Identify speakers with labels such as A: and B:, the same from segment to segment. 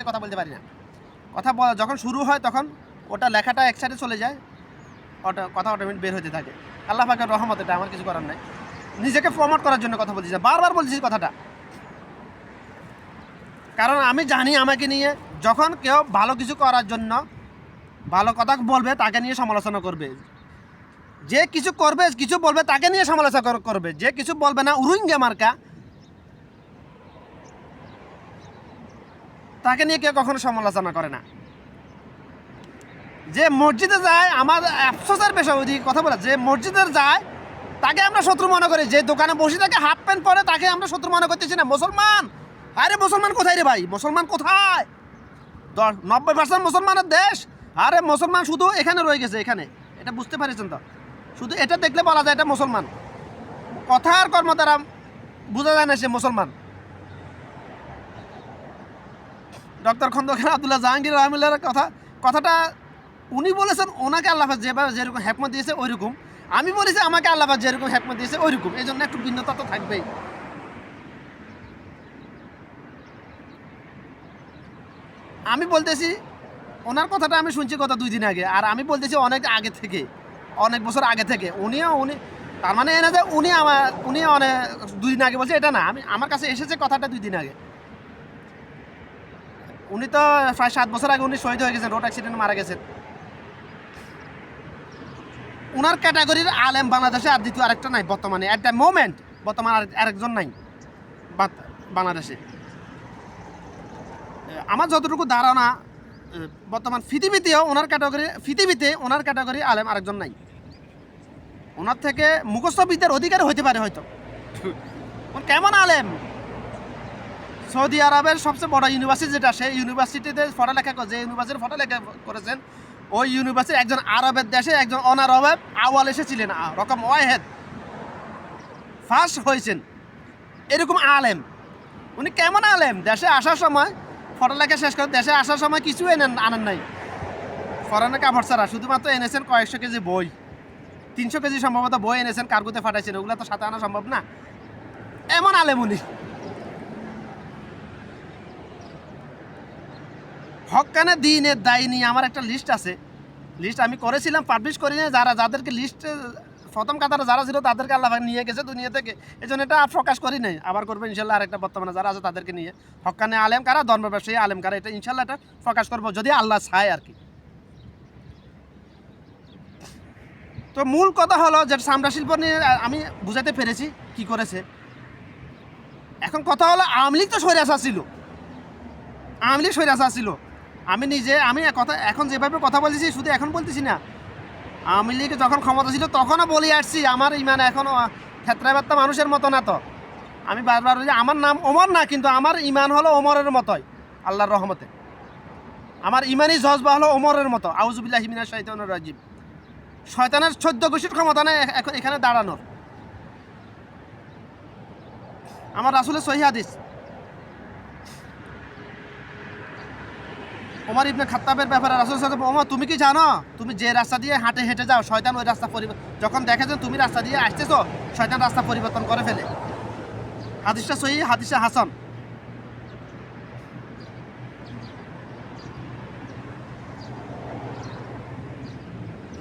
A: কথা বলতে পারি না। কথা যখন শুরু হয় তখন ওটা লেখাটা এক সাইডে চলে যায়, কথা অটোমেটিক বের হতে থাকে। আল্লাহ পাকের রহমত, এটা আমার কিছু করার নাই। নিজেকে প্রমোট করার জন্য কথা বলছি, বারবার বলছি কথাটা, কারণ আমি জানি আমাকে নিয়ে যখন কেউ ভালো কিছু করার জন্য ভালো কথা বলবে তাকে নিয়ে সমালোচনা করবে, যে কিছু করবে কিছু বলবে তাকে নিয়ে সমালোচনা করবে, যে কিছু বলবে না উরুঙ্গে মার্কা তাকে নিয়ে কেউ কখনো সমালোচনা করে না। যে মসজিদে যায়, আমার আফসোসের বিষয় ওইদিকে কথা বলে, যে মসজিদে যায় তাকে আমরা শত্রু মনে করি, যে দোকানে বসে থাকে হাফ প্যান্ট পরে তাকে আমরা শত্রু মনে করতেছি না। মুসলমান, আরে মুসলমান কোথায় রে ভাই? মুসলমান কোথায়? 90% মুসলমানের দেশ। আরে মুসলমান শুধু এখানে রয়ে গেছে, এখানে। এটা বুঝতে পারছেন তো? শুধু এটা দেখলে বলা যায় এটা মুসলমান, কথা আর কর্ম দ্বারা বোঝা যায় না সে মুসলমান। ডক্টর খন্দকার আব্দুল্লাহ জাহাঙ্গীর রহমুল্লাহর কথাটা উনি বলেছেন, ওনাকে আল্লাহ যেভাবে যেরকম হেকমত দিয়েছে ওইরকম, আমি বলেছি আমাকে আল্লাহ যেরকম হেকমত দিয়েছে ওইরকম। এই জন্য একটু ভিন্নতা তো থাকবেই। আমি বলতেছি ওনার কথাটা আমি শুনছি গত 2 দিন আগে, আর আমি বলতেছি অনেক আগে থেকে, অনেক বছর আগে থেকে। উনি তার মানে এনে যে উনি অনেক 2 দিন আগে বলছে এটা না, আমার কাছে এসেছে কথাটা 2 দিন আগে। উনি তো প্রায় 7 বছর আগে উনি শহীদ হয়ে গেছেন, রোড অ্যাক্সিডেন্টে মারা গেছেন। ওনার ক্যাটাগরির আলেম বাংলাদেশে আর দ্বিতীয় আরেকটা নাই বর্তমানে, অ্যাট দ্য মোমেন্ট বর্তমানে আরেকজন নাই বাংলাদেশে। আমার যতটুকু ধারণা বর্তমান পৃথিবীতে ওনার ক্যাটাগরি আলেম আরেকজন নাই। ওনার থেকে মুখস্থবিদ্যার অধিকারী হতে পারে হয়তো। কেমন আলেম? সৌদি আরবের সবচেয়ে বড় ইউনিভার্সিটি যেটা, সেই ইউনিভার্সিটিতে পড়ালেখা যে ইউনিভার্সিটির পড়ালেখা করেছেন, ওই ইউনিভার্সিটি একজন আরবের দেশে একজন অনারবের আওয়াল এসেছিলেন, রকম ওয়াহেদ ফার্স্ট হয়েছেন, এরকম আলেম। উনি কেমন আলেম? দেশে আসার সময় পড়ালেখা শেষ করে দেশে আসার সময় কিছু আনেন নাই, ফরেনে কাপড় ছাড়া, শুধুমাত্র এনেছেন কয়েকশো কেজি বই, 300 কেজি সম্ভবত বই এনেছেন, কার্গোতে পাঠাইছেন। ওগুলো তো সাথে আনা সম্ভব না। এমন আলেম উনি। হক্কানে দ্বীনের দায়ী নিয়ে আমার একটা লিস্ট আছে, লিস্ট আমি করেছিলাম, পাবলিশ করি না। যাদেরকে লিস্ট প্রথম কাতারে যারা ছিল তাদেরকে আল্লাহ নিয়ে গেছে দুনিয়া থেকে, এই জন্য এটা প্রকাশ করি নাই। আবার করবো ইনশাল্লাহ, আরেকটা বর্তমানে যারা আছে তাদেরকে নিয়ে, হক্কানে আলেম কারা, ধর্ম ব্যবসায়ী আলেম কারা, এটা ইনশাল্লাহ এটা প্রকাশ করবো যদি আল্লাহ চায় আর কি। তো মূল কথা হলো যে চামড়া শিল্প নিয়ে আমি বুঝাতে পেরেছি কি করেছে। এখন কথা হলো আওয়ামী লীগ তো স্বৈরাচার ছিল, আওয়ামী লীগ স্বৈরাচার ছিল। আমি এখন যেভাবে কথা বলতেছি শুধু এখন বলতেছি না, আওয়ামী লীগ যখন ক্ষমতা ছিল তখনও বলে আসছি, আমার ইমান এখনও ক্ষেত্রাবার্তা মানুষের মতো না। তো আমি বারবার বলি আমার নাম ওমর না, কিন্তু আমার ইমান হলো ওমরের মতোই, আল্লাহর রহমতে। আমার ইমানই জজবা হলো ওমরের মতো। আউযুবিল্লাহি মিনাশ শাইতানির রাজিম। শয়তানের 14 গোষ্ঠীর ক্ষমতা নেই এখন এখানে দাঁড়ানোর। আমার রাসূলের সহিহ হাদিস, ওমর ইবনে খাত্তাবের ব্যাপারে রাসূল সাল্লাল্লাহু আলাইহি ওয়াসাল্লাম, ওমর তুমি কি জানো, তুমি যে রাস্তা দিয়ে হেঁটে যাও, শয়তান ওই রাস্তা যখন দেখে যে তুমি রাস্তা দিয়ে আসতেছো, শয়তান রাস্তা পরিবর্তন করে ফেলে। হাদিসটা সহিহ, হাদিসটা হাসান।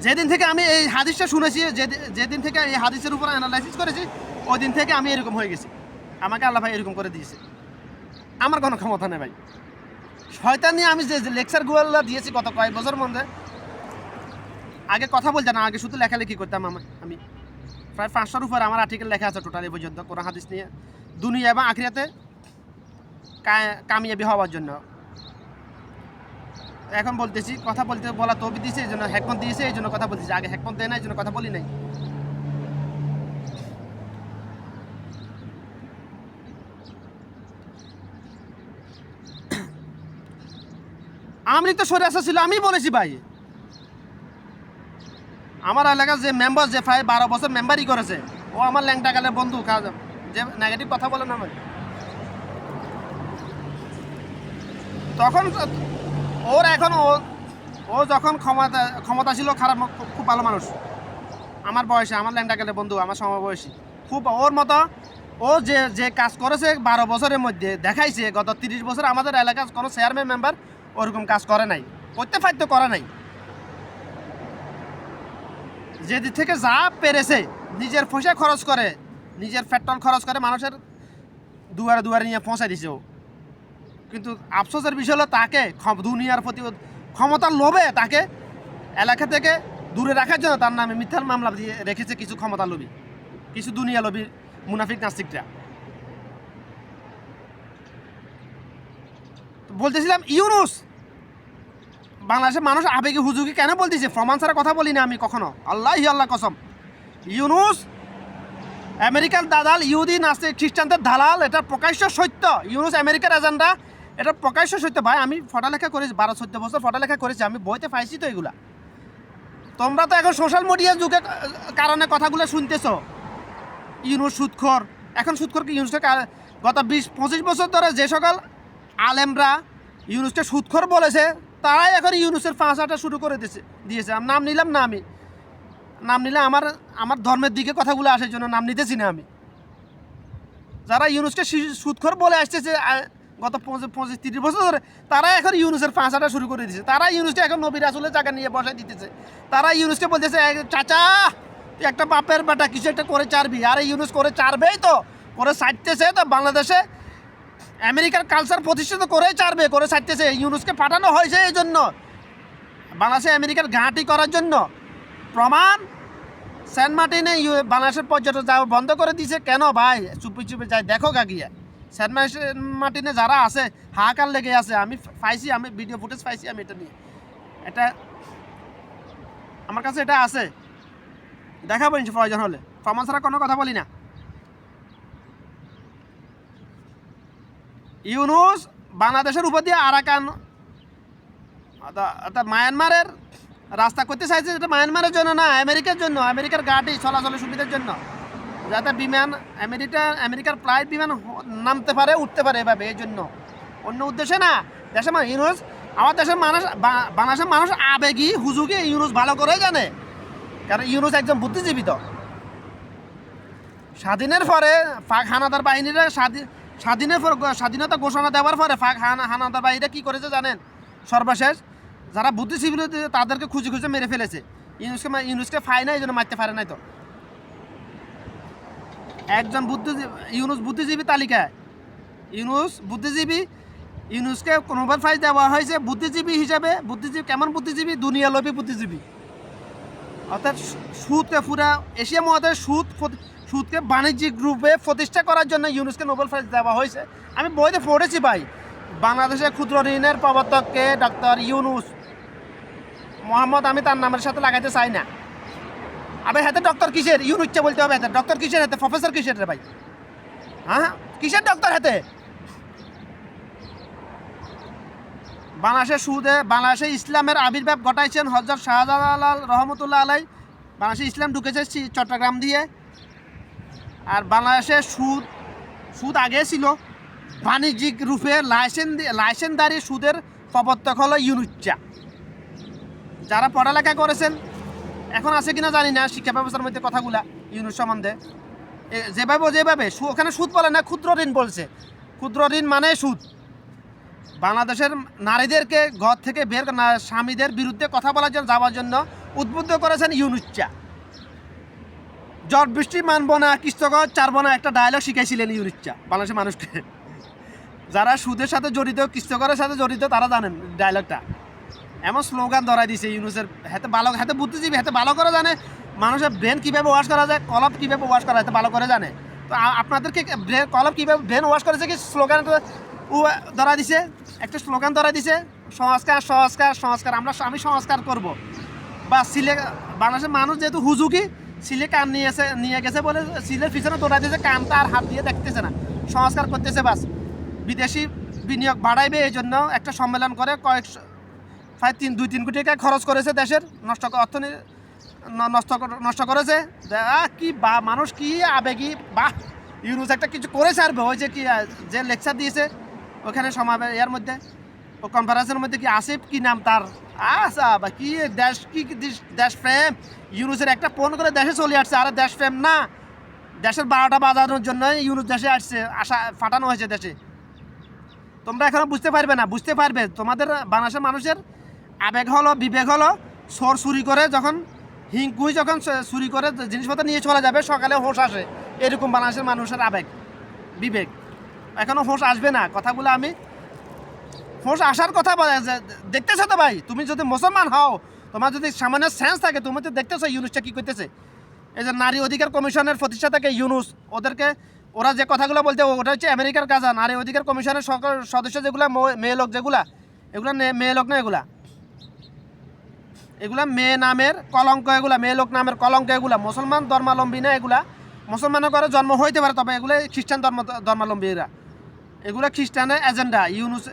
A: যেদিন থেকে আমি এই হাদিসটা শুনেছি, যেদিন থেকে এই হাদিসের উপর অ্যানালাইসিস করেছি, ওই দিন থেকে আমি এরকম হয়ে গেছি। আমাকে আল্লাহ ভাই এরকম করে দিয়েছে, আমার কোনো ক্ষমতা নেই ভাই। শয়তান নিয়ে আমি যে লেকচারগুলো দিয়েছি গত কয়েক বছর মধ্যে, আগে কথা বলতাম না, আগে শুধু লেখালেখি করতাম। আমি প্রায় 500-র উপর আমার আর্টিকেল লেখা আছে টোটাল এই পর্যন্ত, কোরআন হাদিস নিয়ে, দুনিয়া এবং আখিরাতে কামিয়াবি হওয়ার জন্য। এখন বলতেছি, কথা বলা তৌফিক দিয়েছে, এই জন্য হেকমত দিয়েছে, এই জন্য কথা বলতেছি। আগে হেকমত দেয় না, এই জন্য কথা বলি নাই। আওয়ামী লীগ তো স্বৈরাচার ছিল, আমি বলেছি ভাই। আমার এলাকার যে মেম্বার, যে প্রায় 12 বছর মেম্বারই করেছে, ও আমার ল্যাংটা গালের বন্ধু, যে নেগেটিভ কথা বলে না ভাই। তখন ও যখন ক্ষমতা ছিল, খারাপ, খুব ভালো মানুষ, আমার বয়সে, আমার ল্যাংটা গালের বন্ধু, আমার সমবয়সী, খুব ওর মতো ও যে যে কাজ করেছে 12 বছরের মধ্যে দেখাইছে, গত 30 বছর আমাদের এলাকার কোনো চেয়ারম্যান মেম্বার ওরকম কাজ করে নাই, করতে ফাইতে করে নাই। যেদিক থেকে যা পেরেছে নিজের পয়সা খরচ করে, নিজের পেট্রোল খরচ করে মানুষের দুয়ারে দুয়ারে নিয়ে পৌঁছাই দিছে ও। কিন্তু আফসোসের বিষয় হলো তাকে দুনিয়ার প্রতি ক্ষমতার লোভে তাকে এলাকা থেকে দূরে রাখার জন্য তার নামে মিথ্যার মামলা দিয়ে রেখেছে কিছু ক্ষমতা লোভী, কিছু দুনিয়া লোভী মুনাফিক নাস্তিকরা। বলতেছিলাম ইউনুস বাংলাদেশের মানুষ আবেগে হুজুকি কেন বলতেছে, প্রমাণ ছাড়া কথা বলি না আমি কখনো, আল্লাহ কসম। ইউনুস আমেরিকার দালাল, ইহুদি নাস্তিক খ্রিস্টানদের দালাল, এটা প্রকাশ্য সত্য। ইউনুস আমেরিকার এজেন্ডা, এটা প্রকাশ্য সত্য। ভাই আমি পড়ালেখা করেছি, 12-14 বছর পড়ালেখা করেছি, আমি বইতে পাইছি তো এগুলা। তোমরা তো এখন সোশ্যাল মিডিয়ার যুগে কারণে কথাগুলো শুনতেছো। ইউনুস সুদখোর, এখন সুদখোর কি ইউনুসকে গত 20-25 বছর ধরে যে সকল আলেমরা ইউনুসকে সুদখোর বলেছে তারাই এখন ইউনুসের ফাঁসাটা শুরু করে দিয়েছে। আমি নাম নিলাম না, আমি নাম নিলে আমার ধর্মের দিকে কথাগুলো আসার জন্য নাম নিতেছি না আমি। যারা ইউনুসকে সুদখোর বলে আসতেছে গত 25-30 বছর ধরে, তারা এখন ইউনুসের ফাঁসাটা শুরু করে দিয়েছে। তারা ইউনুসকে এখন নবী রাসূলের জায়গা নিয়ে বসাই দিতেছে। তারা ইউনুসকে বলতেছে চাচা তুই একটা বাপের বেটা কিছু একটা করে চারবি। আরে ইউনুস করে চারবেই তো, করে ছাড়তেছে তো। বাংলাদেশে আমেরিকার কালচার প্রতিষ্ঠিত করেই চারবে, করে ছাড়তেছে। ইউনুসকে পাঠানো হয়েছে এই জন্য, বাংলাদেশে আমেরিকার ঘাঁটি করার জন্য। প্রমাণ সেন্ট মার্টিনে বাংলাদেশের পর্যটক যাওয়া বন্ধ করে দিয়েছে কেন ভাই? চুপি চুপি যাই দেখো গিয়ে। সেন্ট মার্টিনে যারা আছে হাহাকার লেগে আছে। আমি পাইছি, আমি ভিডিও ফুটেজ পাইছি, আমি এটা নিয়ে, এটা আমার কাছে এটা আছে, দেখাবো প্রয়োজন হলে। প্রমাণ ছাড়া কোনো কথা বলি না। ইউনুস বাংলাদেশের উপর দিয়ে আরাকান অর্থাৎ মায়ানমারের রাস্তা করতে চাইছে, যেটা মায়ানমারের জন্য না, আমেরিকার জন্য, আমেরিকার গাড়ি চলাচলের সুবিধার জন্য, যাতে বিমান আমেরিকার ফ্লাইট বিমান নামতে পারে উঠতে পারে এভাবে, এই জন্য, অন্য উদ্দেশ্যে না। দেশের ইউনুস, আমার দেশের মানুষ, বাংলাদেশের মানুষ আবেগী হুজুকি ইউনুস ভালো করে জানে, কারণ ইউনুস একজন বুদ্ধিজীবী। তো স্বাধীনের পরে পাক হানাদার বাহিনীরা স্বাধীনতা ঘোষণা দেওয়ার পরে পাক হানাদার বাহিনীরা কী করেছে জানেন? সর্বশেষ যারা বুদ্ধিজীবী তাদেরকে খুঁজে খুঁজে মেরে ফেলেছে। ইউনুসকে ফাই না, এই জন্য মারতে পারে নাই। তো একজন ইউনুস বুদ্ধিজীবী তালিকায়, ইউনুস বুদ্ধিজীবী, ইউনুসকে নোবেল প্রাইজ দেওয়া হয়েছে বুদ্ধিজীবী হিসাবে। বুদ্ধিজীবী কেমন বুদ্ধিজীবী? দুনিয়ালোভী বুদ্ধিজীবী। অর্থাৎ সুদকে পুরা এশিয়া মহাদেশে সুদকে বাণিজ্যিক রূপে প্রতিষ্ঠা করার জন্য ইউনুসকে নোবেল প্রাইজ দেওয়া হয়েছে। আমি বইতে পড়েছি ভাই। বাংলাদেশের ক্ষুদ্র ঋণের প্রবর্তককে ডক্টর ইউনুস মোহাম্মদ, আমি তার নামের সাথে লাগাইতে চাই না। আবে হাতে ডক্টর কিসের? ইউনুসকে বলতে হবে। হাতে ডক্টর কিসের? হাতে প্রফেসর কিসের রে ভাই? হ্যাঁ কিসের ডক্টর হাতে? বাংলাদেশে ইসলামের আবির্ভাব ঘটাইছেন হযরত শাহজালাল রহমতুল্লাহ আলাই। বাংলাদেশে ইসলাম ঢুকেছে চট্টগ্রাম দিয়ে। আর বাংলাদেশে সুদ আগে ছিল, বাণিজ্যিক রূপে লাইসেন্সদারি সুদের প্রবর্তক হলো ইউনুসা। যারা পড়ালেখা করেছেন, এখন আছে কিনা জানি না শিক্ষা ব্যবস্থার মধ্যে কথাগুলা ইউনুস সম্বন্ধে, যেভাবে ওখানে সুদ বলে না, ক্ষুদ্র ঋণ বলছে। ক্ষুদ্র ঋণ মানে সুদ। বাংলাদেশের নারীদেরকে ঘর থেকে বের, স্বামীদের বিরুদ্ধে কথা বলার জন্য যাওয়ার জন্য উদ্বুদ্ধ করেছেন ইউনুসা। ঝড় বৃষ্টি মানব না, কিস্তকর চারবো না, একটা ডায়লগ শিখাইছিলেন ইউনুসা বাংলাদেশের মানুষকে। যারা সুদের সাথে জড়িত, কিস্তকরের সাথে জড়িত, তারা জানেন ডায়লগটা। এমন স্লোগান ধরাই দিছে ইউনুসের হাতে বুদ্ধিজীবী, হাতে ভালো করে জানে মানুষের ব্রেন কীভাবে ওয়াশ করা যায়, কলপ কীভাবে ওয়াশ করা যায় ভালো করে জানে। তো আপনাদেরকে কলপ কীভাবে ব্রেন ওয়াশ করেছে কি স্লোগান ধরা দিছে, একটা স্লোগান ধরা দিছে, সংস্কার সংস্কার সংস্কার। আমি সংস্কার করব। বা বাংলাদেশের মানুষ যেহেতু হুজুকি, সিলে কান নিয়ে গেছে বলে সিলের পিছনে দৌড়া দিয়েছে, কানটা আর হাত দিয়ে দেখতেছে না, সংস্কার করতেছে বাস। বিদেশি বিনিয়োগ বাড়াইবে এই জন্য একটা সম্মেলন করে প্রায় 2-3 কোটি টাকা খরচ করেছে, দেশের অর্থনীতি নষ্ট করেছে। কি বা মানুষ কি আবেগী, বা ইউনুস একটা কিছু করে ছাড়বে। ওই যে লেকচার দিয়েছে ওখানে এর মধ্যে, ও কনফারেন্সের মধ্যে কি আসিফ কি নাম তার, বা কি দেশপ্রেম। ইউনুসের একটা ফোন করে দেশে চলে আসছে। আরে দেশপ্রেম না, দেশের 12টা বাজানোর জন্য ইউনুস দেশে আসছে, পাঠানো হয়েছে দেশে। তোমরা এখনো বুঝতে পারবে না, বুঝতে পারবে তোমাদের বাংলাদেশের মানুষের আবেগ হলো, বিবেক হলো, চোর চুরি করে যখন হিংকুই যখন চুরি করে জিনিসপত্র নিয়ে চলে যাবে, সকালে হোশ আসে। এরকম বাংলাদেশের মানুষের আবেগ বিবেক। এখনো হোশ আসবে না। কথাগুলো আমি হোশ আসার কথা দেখতেছো তো ভাই। তুমি যদি মুসলমান হও, তোমার যদি সামান্য সেন্স থাকে, তুমি তো দেখতেছো ইউনুসটা কী করতেছে। এই যে নারী অধিকার কমিশনের প্রতিষ্ঠাতাকে ইউনুস, ওরা যে কথাগুলো বলতে, ওটা হচ্ছে আমেরিকার কাজ। নারী অধিকার কমিশনের সকল সদস্য যেগুলা মেয়ে লোক, এগুলা মেয়ে লোক না, এগুলা মেয়ে নামের কলঙ্ক, এগুলা মেয়ে লোক নামের কলঙ্ক, এগুলা মুসলমান ধর্মাবলম্বী না। এগুলা মুসলমানের ঘরে জন্ম হইতে পারে, তবে এগুলো খ্রিস্টান ধর্মাবলম্বী। এগুলা খ্রিস্টানের এজেন্ডা ইউনুস।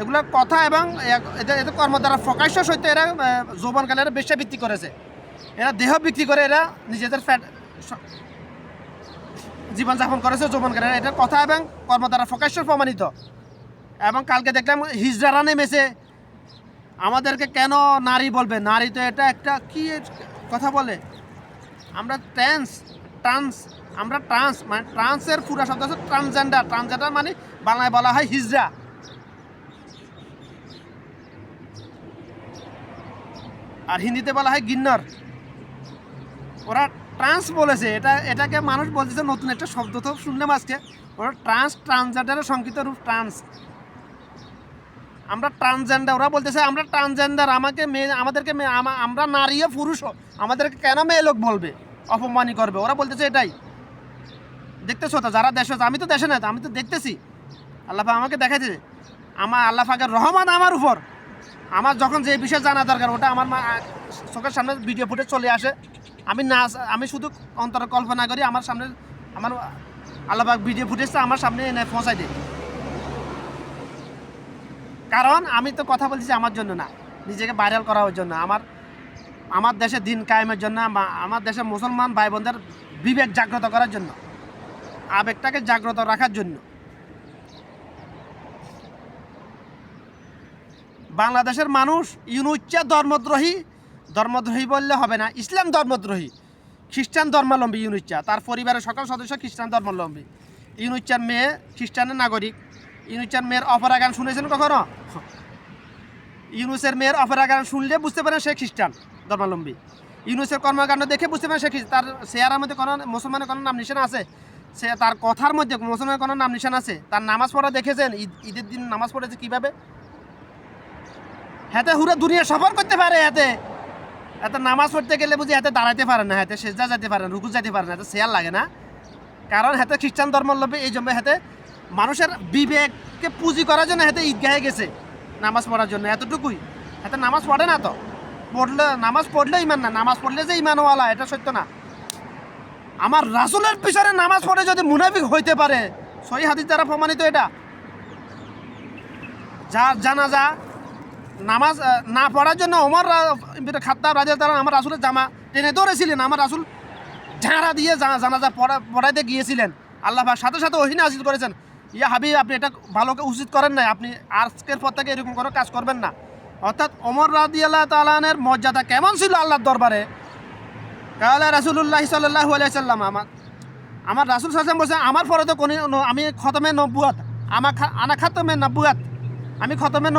A: এগুলা কথা এবং এদের কর্ম দ্বারা প্রকাশ্য সত্য এরা যৌবনকালে এরা বেশ্যা বিক্রি করেছে। এরা দেহ বিক্রি করে এরা নিজেদের জীবনযাপন করেছে যৌবনকালে। এটার কথা এবং কর্ম দ্বারা প্রকাশ্য প্রমাণিত। এবং কালকে দেখলাম হিজড়ারা নেমেছে। আমাদেরকে কেন নারী বলবে? নারী তো এটা একটা কি কথা বলে, আমরা ট্রান্স মানে ট্রান্সের পুরা শব্দ হচ্ছে ট্রান্সজেন্ডার মানে বাংলায় বলা হয় হিজড়া। আর হিন্দিতে বলা হয় গিন্নর। ওরা ট্রান্স বলেছে, এটাকে মানুষ বলতেছে নতুন একটা শব্দ তো শুনলাম আজকে। ওরা ট্রান্সজেন্ডারের সংক্ষিপ্ত রূপ ট্রান্স। আমরা ট্রান্সজেন্ডার, ওরা বলতেছে আমরা ট্রান্সজেন্ডার, আমাদেরকে আমরা নারীও পুরুষও, আমাদেরকে কেন মেয়ে লোক বলবে, অপমানই করবে। ওরা বলতেছে এটাই। দেখতেছো তো যারা দেশে, আমি তো দেশে না, আমি তো দেখতেছি। আল্লাহ পাক আমাকে দেখাইছে। আল্লাহ পাকের রহমান আমার উপর। আমার যখন যে বিষয় জানা দরকার ওটা আমার চোখের সামনে ভিডিও ফুটেজ চলে আসে। আমি শুধু অন্তরে কল্পনা করি, আমার সামনে আমার আল্লাহ পাক ভিডিও ফুটেজটা আমার সামনে এনে পৌঁছাই দেয়। কারণ আমি তো কথা বলছি আমার জন্য না, নিজেকে ভাইরাল করার জন্য, আমার দেশে দিন কায়েমের জন্য, আমার দেশের মুসলমান ভাই বোনদের বিবেক জাগ্রত করার জন্য, আবেগটাকে জাগ্রত রাখার জন্য। বাংলাদেশের মানুষ ইউনুচ্চা ধর্মদ্রোহী বললে হবে না, ইসলাম ধর্মদ্রোহী, খ্রিস্টান ধর্মাবলম্বী ইউনুচ্চা। তার পরিবারের সকল সদস্য খ্রিস্টান ধর্মাবলম্বী। ইউনুচ্চার মেয়ে খ্রিস্টানের নাগরিক। ইউনুসের মেয়ের অপেরা গান শুনেছেন কখনো? ইউনুসের মেয়ের অপেরা গান শুনলে বুঝতে পারেন সে খ্রিস্টান ধর্মাবলম্বী। ইউনুসের কর্মকাণ্ড দেখে বুঝতে পারেন সে তার চেহারার মধ্যে কোনো মুসলমানের কোনো নাম নিশান আছে? সে তার কথার মধ্যে মুসলমানের কোনো নাম নিশান আছে? তার নামাজ পড়া দেখেছেন? ঈদের দিন নামাজ পড়েছে কীভাবে? হাতে হুরে দুনিয়া সফর করতে পারে। এত নামাজ পড়তে গেলে বুঝি হাতে দাঁড়াতে পারে না, হাতে সেজদা যেতে পারে না, রুকু যেতে পারে না, এত শেয়ার লাগে না। কারণ হাতে খ্রিস্টান ধর্মাবলম্বী, এই জন্য হাতে মানুষের বিবেককে পুঁজি করার জন্য হাতে ঈদগাহে গেছে নামাজ পড়ার জন্য, এতটুকুই। হাতে নামাজ পড়ে না, তো নামাজ পড়লে ইমান না, নামাজ পড়লে যে ইমানওয়ালা এটা সত্য না। আমার রাসূলের পিছনে নামাজ পড়ে যদি মুনাফিক হইতে পারে, সহিহ হাদিস দ্বারা প্রমাণিত। এটা জানাজা নামাজ না পড়ার জন্য ওমর খাত্তাব রাদিয়াল্লাহু তাআলা আমার রাসূলের জামা টেনে ধরেছিলেন। আমার রাসূল ঝাড়া দিয়ে জানাজা পড়াইতে গিয়েছিলেন। আল্লাহ পাক সাথে সাথে ওহী নাযিল করেছেন, ইয়া হাবিব আপনি এটা ভালো উচিত করেন নাই, আপনি আজকের পর থেকে এরকম কোনো কাজ করবেন না। অর্থাৎ ওমর রাদিয়াল্লাহু তাআলা আনহুর মর্যাদা কেমন ছিল আল্লাহর দরবারে। কালা রাসূলুল্লাহ সাল্লাল্লাহু আলাইহি সাল্লাম, আমার রাসূল সাল্লাল্লাহু আলাইহি ওয়াসাল্লাম বলছেন আমার পরে তো কোনো আমি খতমে নবুয়াত, আনা খাতমে নবুয়াত, আমি খতমে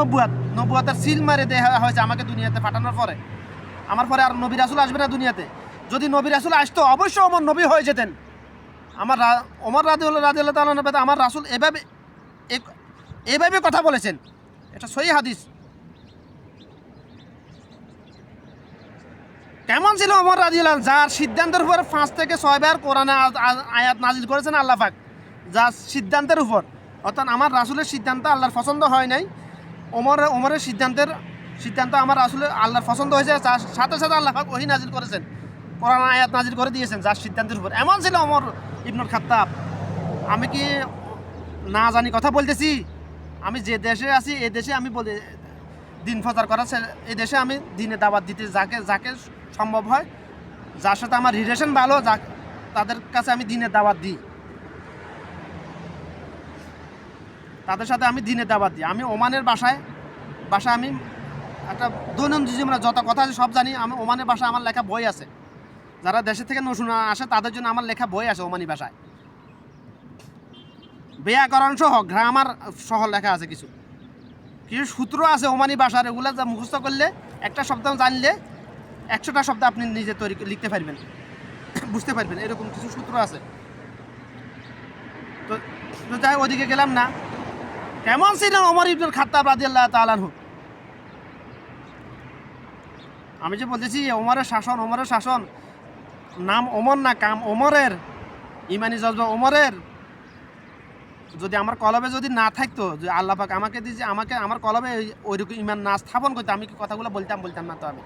A: নবুয়াতের সিল মারে দেওয়া হয়েছে আমাকে দুনিয়াতে পাঠানোর পরে। আমার পরে আর নবী রাসূল আসবে না দুনিয়াতে। যদি নবী রাসূল আসতো অবশ্যই ওমর নবী হয়ে যেতেন। ওমর রাদিয়াল্লাহু তাআলা আনহু আমার রাসূল এভাবে কথা বলেছেন, এটা সহিহ হাদিস। কেমন ছিল ওমর রাদিয়াল্লাহু আনহু, যার সিদ্ধান্তের উপর 5 থেকে 6 বার কোরআনে আয়াত নাজিল করেছেন আল্লাহ পাক, যার সিদ্ধান্তের উপর। অর্থাৎ আমার রাসূলের সিদ্ধান্ত আল্লাহর পছন্দ হয় নাই, ওমরের সিদ্ধান্ত আমার রাসূলের আল্লাহর পছন্দ হয়েছে। সাথে সাথে আল্লাহ পাক ওহী নাজিল করেছেন, কোরআন আয়াত নাজিল করে দিয়েছেন যার সিদ্ধান্তের উপর। এমন ছিল ওমর ইবনুল খাত্তাব। আমি কি না জানি কথা বলতেছি? আমি যে দেশে আছি এই দেশে আমি দিন প্রচার করা, এই দেশে আমি দিনে দাওয়াত দিতে যাকে সম্ভব হয়, যার সাথে আমার রিলেশন ভালো, তাদের কাছে আমি দিনের দাওয়াত দিই, তাদের সাথে আমি দিনের দাওয়াত দিই। আমি ওমানের বাসায় আমি একটা দৈনন্দিন জীবনে যত কথা আছে সব জানি। আমি ওমানের বাসায় আমার লেখা বই আছে, যারা দেশে থেকে নতুন আসে তাদের জন্য আমার লেখা বই আছে ওমানি ভাষায়, ব্যাকরণ সহ গ্রামার সহ লেখা আছে, কিছু কিছু সূত্র আছে ওমানি ভাষার, এগুলো যা মুখস্থ করলে একটা শব্দ জানলে 100টা শব্দ আপনি নিজে তৈরি লিখতে পারবেন, বুঝতে পারবেন, এরকম কিছু সূত্র আছে। তো যাই ওদিকে গেলাম না। কেমন ছিলেন ওমর ইবনুল খাত্তাব রাদিয়াল্লাহু তাআলা আনহু? আমি যে বলতেছি ওমরের শাসন, নাম ওমর না, কাম ওমরের, ইমানি জজবা ওমরের। যদি আমার কলবে যদি না থাকতো, যে আল্লাহ পাক আমাকে দিয়েছে, আমাকে আমার কলবে ওইরকম ইমান না স্থাপন করতে, আমি কি কথাগুলো বলতাম না তো। আমি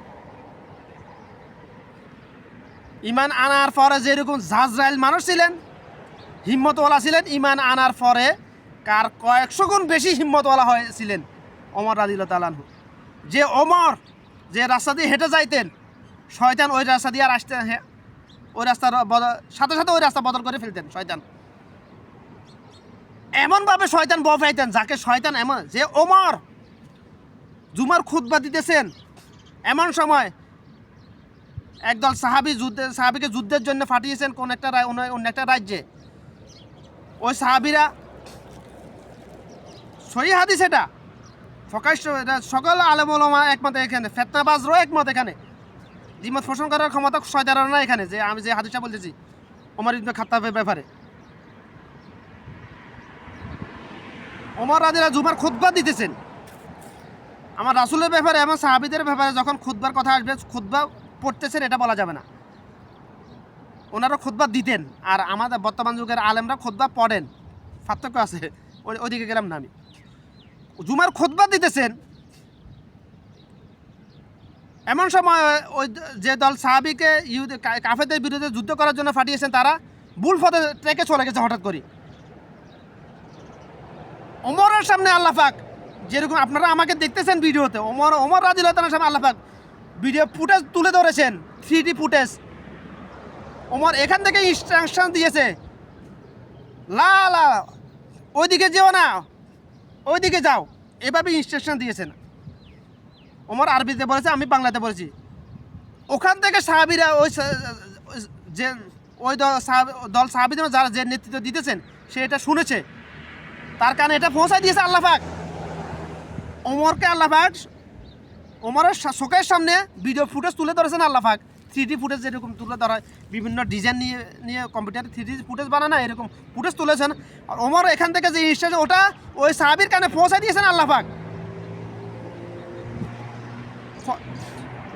A: ইমান আনার পরে যেরকম জাজরাইল মানুষ ছিলেন, হিম্মতওয়ালা ছিলেন, ইমান আনার পরে কার কয়েকশো গুণ বেশি হিম্মতওয়ালা হয়েছিলেন ওমর রাদিয়াল্লাহু তাআলা আনহু। যে ওমর যে রাস্তা দিয়ে হেঁটে যাইতেন, শয়তান ওই রাস্তা দিয়ে আর আসতে, ওই রাস্তার সাথে সাথে ওই রাস্তা বদল করে ফেলতেন শয়তান। এমনভাবে শয়তান বফাইতেন, যাকে শয়তান এমন, যে ওমর জুমার খুতবা দিতেছেন, এমন সময় একদল সাহাবিকে যুদ্ধের জন্য পাঠিয়েছেন অন্য একটা রাজ্যে। ওই সাহাবিরা, সহি হাদিস এটা, প্রকাশ্য, এটা সকল আলেম ওলামা একমত, এখানে ফেতনাবাজরও একমত, এখানে দ্বিমত পোষণ করার ক্ষমতা শয়তানের না এখানে, যে আমি যে হাদিসটা বলতেছি ওমর ইবনে খাত্তাবের ব্যাপারে। ওমর রাদিয়াল্লাহু জুমার খুতবা দিতেছেন, আমার রাসূলের ব্যাপারে এবং সাহাবীদের ব্যাপারে যখন খুতবার কথা আসবে, খুতবা পড়তেছেন এটা বলা যাবে না। ওনারা খুতবা দিতেন, আর আমাদের বর্তমান যুগের আলেমরা খুতবা পড়েন, পার্থক্য আছে। ওইদিকে গেলাম না আমি। জুমার খুতবা দিতেছেন, এমন সময় ওই যে দল সাহাবীকে কাফেরদের বিরুদ্ধে যুদ্ধ করার জন্য পাঠিয়েছেন, তারা ভুল পথে ট্রেকে চলে গেছে হঠাৎ করে। ওমরের সামনে আল্লাহ পাক, যেরকম আপনারা আমাকে দেখতেছেন ভিডিওতে, ওমর রাদিয়াল্লাহু তাআলার সামনে আল্লাহ পাক ভিডিও ফুটেজ তুলে ধরেছেন, 3D ফুটেজ। ওমর এখান থেকে ইনস্ট্রাকশন দিয়েছে, লা লা ওইদিকে যেও না, ওইদিকে যাও, এভাবে ইনস্ট্রাকশন দিয়েছেন। ওমর আরবিতে বলেছে, আমি বাংলাতে বলেছি। ওখান থেকে সাহাবীরা ওই দল সাহাবীদের যারা যে নেতৃত্ব দিতেছেন, সে এটা শুনেছে, তার কারণে এটা পৌঁছায় দিয়েছে আল্লাহ পাক। ওমরকে আল্লাহ পাক ওমরের চোখের সামনে ভিডিও ফুটেজ তুলে ধরেছেন আল্লাহ পাক। 3D ফুটেজ যেরকম তুলে ধরা হয়, বিভিন্ন ডিজাইন নিয়ে কম্পিউটারে 3D ফুটেজ বানায় না, এরকম ফুটেজ তুলেছেন। আর ওমর এখান থেকে যে ইনস্ট্রাকশন, ওটা ওই সাহাবীর কানে পৌঁছায় দিয়েছেন আল্লাহ পাক।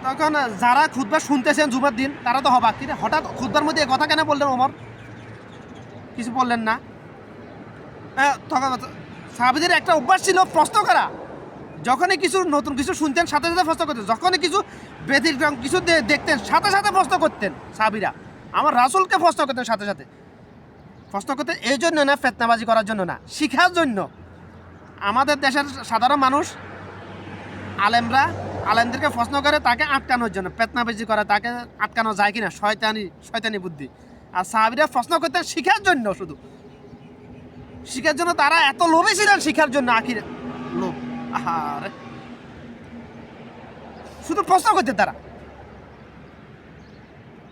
A: তখন যারা খুতবা শুনতেছেন জুমার দিন, তারা তো হবাক, কিন্তু হঠাৎ খুতবার মধ্যে কথা কেন বললেন ওমর? কিছু বললেন না। তখন সাহাবীদের একটা অভ্যাস ছিল প্রশ্ন করা। যখনই কিছু নতুন কিছু শুনতেন, সাথে সাথে প্রশ্ন করতেন। যখনই কিছু ব্যতিক্রম কিছু দেখতেন, সাথে সাথে প্রশ্ন করতেন সাহাবীরা। আমার রাসূলকে প্রশ্ন করতেন সাথে সাথে। প্রশ্ন করতেন এই জন্য না, ফেতনাবাজি করার জন্য না, শিখার জন্য। আমাদের দেশের সাধারণ মানুষ, আলেমদেরকে প্রশ্ন করে তাকে আটকানোর জন্য, ফেতনাবাজি করে তাকে আটকানো যায় কিনা, শয়তানি বুদ্ধি। আর সাহাবীরা প্রশ্ন করতেন শিখার জন্য, শুধু শিখার জন্য। তারা এত লোভী ছিলেন শিখার জন্য, আখিরে লোভ, আহারে, শুধু প্রশ্ন করতেন তারা,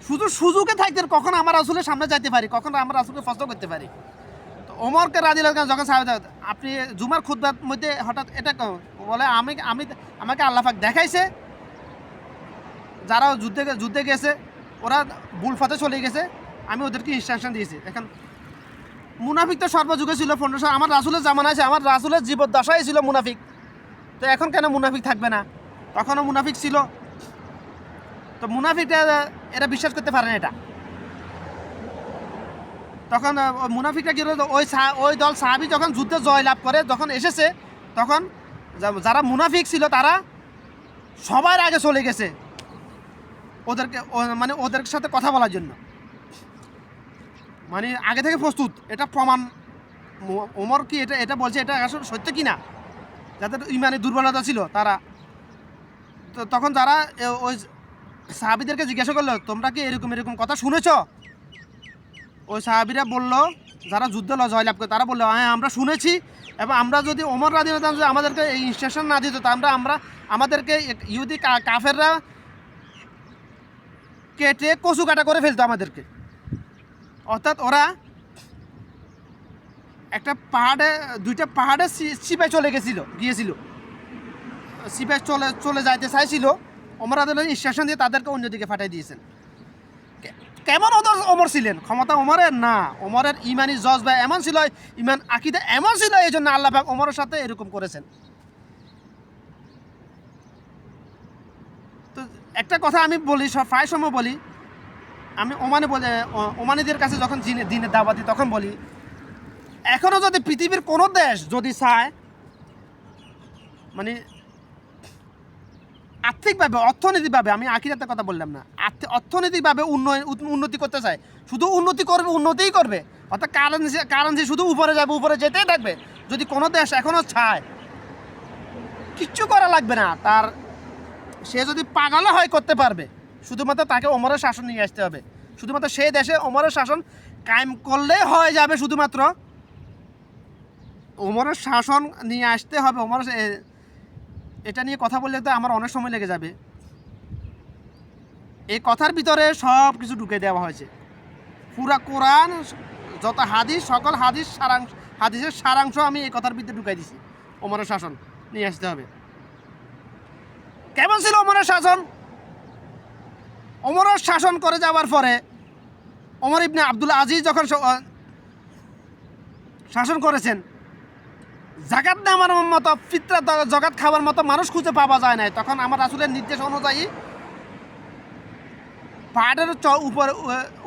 A: শুধু সুযোগে থাকতেন কখন আমার রাসূলের সামনে যাইতে পারি, কখন আমার রাসূলকে প্রশ্ন করতে পারি। তো ওমরকে রাদিয়াল্লাহু তাআলা যখন সাহাবী, আপনি জুমার খুতবার মধ্যে হঠাৎ এটা বলে, আমাকে আল্লাহ পাক দেখাইছে, যারা যুদ্ধে গেছে ওরা ভুল পথে চলে গেছে, আমি ওদেরকে ইনস্ট্রাকশন দিয়েছি। এখন মুনাফিক তো সর্বযুগে ছিল, 1500 আমার রাসূলের জামানা আছে, আমার রাসূলের জীবদ্দশায় ছিল মুনাফিক। তো এখন কেন মুনাফিক থাকবে না? তখনও মুনাফিক ছিল। তো মুনাফিকটা এরা বিশ্বাস করতে পারে না এটা। তখন মুনাফিকরা কি হলো, ওই দল সাহাবী যখন যুদ্ধে জয়লাভ করে, যখন এসেছে, তখন যারা মুনাফিক ছিল তারা সবার আগে চলে গেছে ওদের সাথে কথা বলার জন্য, মানে আগে থেকে প্রস্তুত। এটা প্রমাণ, ওমর কি এটা বলছে, এটা আসলে সত্য কি না, যাদের ইমানে দুর্বলতা ছিল তারা। তো তখন যারা ওই সাহাবীদেরকে জিজ্ঞাসা করলো, তোমরা কি এরকম কথা শুনেছ? ওই সাহাবীরা বলল, যারা যুদ্ধ জয়লাভ করে তারা বললো, হ্যাঁ আমরা শুনেছি, এবং আমরা যদি ওমর রাদিয়াল্লাহু তাআলা যদি আমাদেরকে এই ইনস্ট্রাকশন না দিত, তা আমাদেরকে ইহুদি কাফেররা কেটে কচু কাটা করে ফেলতো আমাদেরকে। অর্থাৎ ওরা একটা পাহাড়ে, দুইটা পাহাড়ে সিপাই গিয়েছিল, সিপাই চলে যাইতে চাইছিল, ওমর রাদিয়াল্লাহু স্টেশন দিয়ে তাদেরকে অন্যদিকে পাঠিয়ে দিয়েছেন। কেমন ওমর ছিলেন, ক্ষমতা ওমরের না, ওমরের ইমানি জজবা এমন ছিল, ইমান আকীদা এমন ছিল, এই জন্য আল্লাহ পাক ওমরের সাথে এরকম করেছেন। তো একটা কথা আমি বলি, প্রায় সময় বলি, আমি ওমানিদের কাছে যখন দিনের দাওয়াত দিই তখন বলি, এখনও যদি পৃথিবীর কোনো দেশ যদি চায় মানে আর্থিকভাবে, অর্থনৈতিকভাবে, আমি আখিরাতের কথা বললাম না, অর্থনৈতিকভাবে উন্নতি করতে চায়, শুধু উন্নতিই করবে, অর্থাৎ কারেন্সি শুধু উপরে যাবে, উপরে যেতেই থাকবে। যদি কোনো দেশ এখনও চায়, কিচ্ছু করা লাগবে না তার, সে যদি পাগলও হয় করতে পারবে, শুধুমাত্র তাকে ওমরের শাসন নিয়ে আসতে হবে। শুধুমাত্র সেই দেশে ওমরের শাসন কায়েম করলেই হয়ে যাবে, শুধুমাত্র ওমরের শাসন নিয়ে আসতে হবে। এটা নিয়ে কথা বললে তো আমার অনেক সময় লেগে যাবে। এই কথার ভিতরে সব কিছু ঢুকে দেওয়া হয়েছে, পুরা কোরআন, যত হাদিস, সকল হাদিসের সারাংশ আমি এই কথার ভিতরে ঢুকাই দিছি। ওমরের শাসন নিয়ে আসতে হবে। কেমন ছিল ওমরের শাসন? ওমরের শাসন করে যাওয়ার পরে ওমর ইবনে আব্দুল আজিজ যখন শাসন করেছেন, জাকাত নেওয়ার মতো, ফিতরা জাকাত খাওয়ার মতো মানুষ খুঁজে পাওয়া যায় না। তখন আমার রাসূলের নির্দেশ অনুযায়ী পাহাড়ের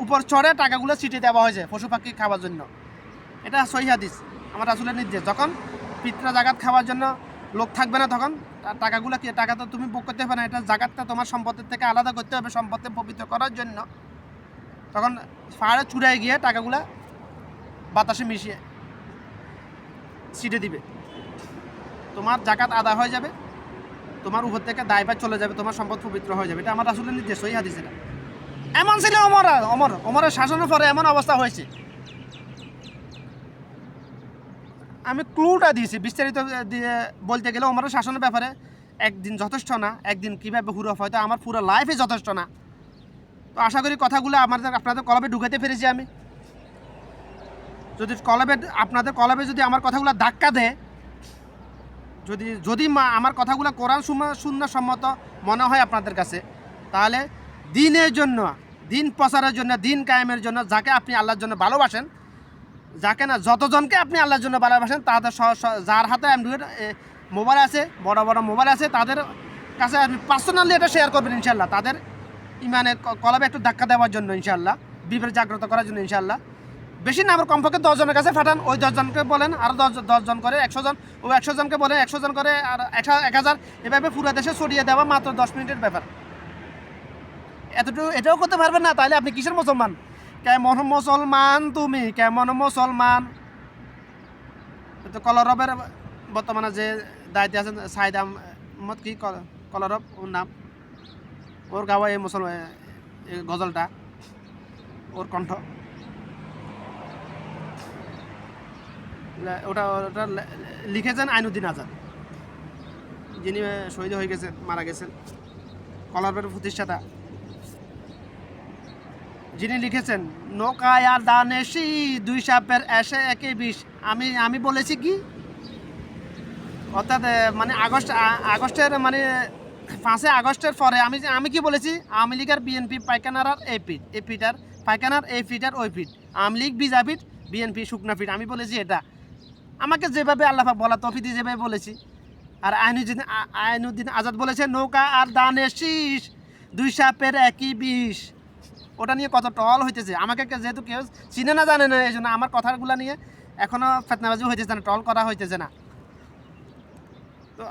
A: উপর চড়ে টাকাগুলো ছিটিয়ে দেওয়া হয়েছে পশু পাখি খাওয়ার জন্য। এটা সহিহ হাদিস, আমার রাসূলের নির্দেশ। যখন ফিতরা জাকাত খাওয়ার জন্য লোক থাকবে না, তখন টাকাগুলো কি, টাকা তো তুমি ভোগ করতে হবে না, এটা জাকাতটা তোমার সম্পদের থেকে আলাদা করতে হবে সম্পদকে পবিত্র করার জন্য। তখন পাহাড়ে চূড়ায় গিয়ে টাকাগুলো বাতাসে মিশিয়ে ছিটে দিবে, তোমার জাকাত আদায় হয়ে যাবে, তোমার উপর থেকে দায়ভার চলে যাবে, তোমার সম্পদ পবিত্র হয়ে যাবে। এটা আমার রাসূলের নির্দেশ, সহিহ হাদিস। এটা এমন ছিল ওমরের শাসনের পরে এমন অবস্থা হয়েছে। আমি ক্লুটা দিয়েছি, বিস্তারিত দিয়ে বলতে গেলে ওমরের শাসনের ব্যাপারে একদিন যথেষ্ট না, একদিন কীভাবে হুরফ, হয়তো আমার পুরো লাইফে যথেষ্ট না। তো আশা করি কথাগুলো আপনাদের কলবে ঢুকাতে পেরেছি আমি। যদি আপনাদের কলবে যদি আমার কথাগুলো ধাক্কা দেয়, যদি আমার কথাগুলো কোরআন সুন্নাহ সম্মত মনে হয় আপনাদের কাছে, তাহলে দিনের জন্য, দিন প্রচারের জন্য, দিন কায়েমের জন্য, যাকে আপনি আল্লাহর জন্য ভালোবাসেন, যাকে না, যতজনকে আপনি আল্লাহর জন্য ভালোবাসেন, তাদের যার হাতে অ্যান্ড্রয়েড মোবাইল আছে, বড় বড় মোবাইল আছে, তাদের কাছে আপনি পার্সোনালি এটা শেয়ার করবেন ইনশাল্লাহ, তাদের ইমানের কলবে একটু ধাক্কা দেওয়ার জন্য ইনশাল্লাহ, বিবেক জাগ্রত করার জন্য ইনশাল্লাহ। বেশি না, আমার কমপক্ষে 10 জনের কাছে পাঠান, ওই 10 জনকে বলেন আরও 10 জন করে 100 জন, ওই 100 জনকে বলেন 100 জন করে, আর 1000, এভাবে পুরো দেশে ছড়িয়ে দেওয়া মাত্র 10 মিনিটের ব্যাপার। এটাও করতে পারবেন না, তাহলে আপনি কিসের মুসলমান? কেমন মুসলমান তুমি, কেমন মুসলমান? তো কলরবের বর্তমানে যে দায়িত্বে আছেন সাইদ আহমদ, কি কলরব ওর নাম, ওর গাওয়া এই গজলটা, ওর কণ্ঠ, ওটা লিখেছেন আইনুদ্দিন আজাদ, যিনি শহীদ হয়ে গেছেন, মারা গেছেন, কলরবের প্রতিষ্ঠাতা, যিনি লিখেছেন নৌকায় আর দানেশি, 2 সাপের এসে একে বিষ। আমি বলেছি কি, অর্থাৎ মানে আগস্টের মানে 5 আগস্টের পরে আমি কি বলেছি, আওয়ামী লীগ আর বিএনপি পায়খানার আর এপিটার পায়খানার, এই ফিটার ওই ফিট, আওয়ামী লীগ ভিজা ফিট, বিএনপি শুকনা ফিট। আমি বলেছি এটা, আমাকে যেভাবে আল্লাহ পাক বলা তৌফিক দিয়ে যেভাবে বলেছি। আর আইনুদ্দিন আজাদ বলেছে নৌকা আর দানের শীষ, 2 সাপের একই বিষ। ওটা নিয়ে কত টল হইতেছে, আমাকে যেহেতু কেউ চিনে না জানে না, এই জন্য আমার কথাগুলো নিয়ে এখনও ফেতনাবাজি হইতেছে না, টল করা হইতেছে না। তো